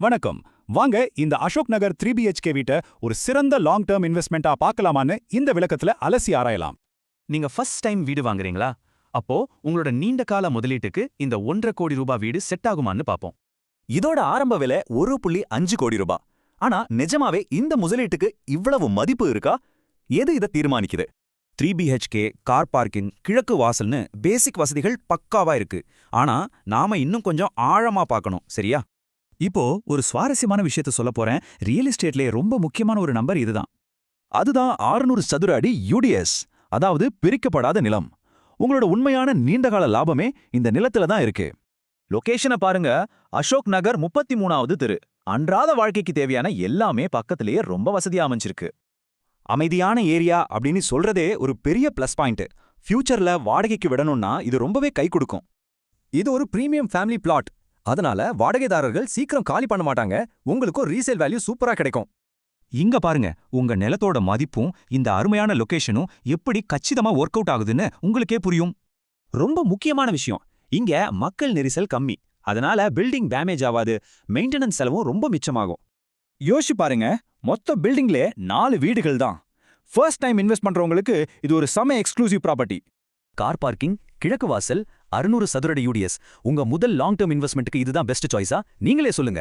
வணக்கம். வாங்க இந்த அசோக் நகர் 3BHK வீட்டை ஒரு சிறந்த லாங் டேர்ம் இன்வெஸ்ட்மெண்ட்டா பார்க்கலாமான்னு இந்த விளக்கத்துல அலசி ஆராயலாம். நீங்க ஃபர்ஸ்ட் டைம் வீடு வாங்குறீங்களா? அப்போ உங்களோட நீண்ட கால முதலீட்டுக்கு இந்த 1.5 கோடி ரூபாய் வீடு செட் ஆகுமான்னு பாப்போம். இதோட ஆரம்ப விலை 1.5 கோடி ரூபாய். ஆனா நிஜமாவே இந்த முதலீட்டுக்கு இவ்வளவு மதிப்பு இருக்கா? எது இதை தீர்மானிக்குது? 3BHK, கார் பார்க்கிங், கிழக்கு வாசல்னு பேசிக் வசதிகள் பக்காவா இருக்கு. ஆனா நாம இன்னும் கொஞ்சம் ஆழமா பார்க்கணும், சரியா? இப்போ ஒரு சுவாரஸ்யமான விஷயத்த சொல்ல போறேன். ரியல் எஸ்டேட்லயே ரொம்ப முக்கியமான ஒரு நம்பர் இதுதான். அதுதான் 600 சதுர அடி UDS, அதாவது பிரிக்கப்படாத நிலம். உங்களோட உண்மையான நீண்டகால லாபமே இந்த நிலத்துல தான் இருக்கு. லொகேஷனை பாருங்க. அசோக் நகர் 33வது தெரு. அன்றாட வாழ்க்கைக்கு தேவையான எல்லாமே பக்கத்திலேயே ரொம்ப வசதியா அமைஞ்சிருக்கு. அமைதியான ஏரியா அப்படின்னு சொல்றதே ஒரு பெரிய பிளஸ் பாயிண்ட். ஃபியூச்சர்ல வாடகைக்கு விடணும்னா இது ரொம்பவே கை கொடுக்கும். இது ஒரு பிரீமியம் ஃபேமிலி பிளாட். அதனால வாடகைதாரர்கள் சீக்கிரம் காலி பண்ண மாட்டாங்க. உங்களுக்கும் ரீசேல் வேல்யூ சூப்பரா கிடைக்கும். இங்க பாருங்க, உங்க நிலத்தோட மதிப்பும் இந்த அருமையான லொகேஷனும் எப்படி கச்சிதமா ஒர்க் அவுட் ஆகுதுன்னு உங்களுக்கே புரியும். ரொம்ப முக்கியமான விஷயம், இங்க மக்கள் நெரிசல் கம்மி. அதனால பில்டிங் டேமேஜ் ஆகாது, மெயின்டெனன்ஸ் செலவும் ரொம்ப மிச்சமாகும். யோசிச்சு பாருங்க, மொத்த பில்டிங்லே 4 வீடுகள் தான். ஃபர்ஸ்ட் டைம் இன்வெஸ்ட் பண்றவங்களுக்கு இது ஒரு செம எக்ஸ்க்ளூசிவ் ப்ராப்பர்ட்டி. கார் பார்க்கிங், கிழக்கு வாசல், 600 சதுர அடி UDS. உங்க முதல் லாங் டேர்ம் இன்வெஸ்ட்மெண்ட்டுக்கு இதுதான் பெஸ்ட் சாய்ஸா? நீங்களே சொல்லுங்க.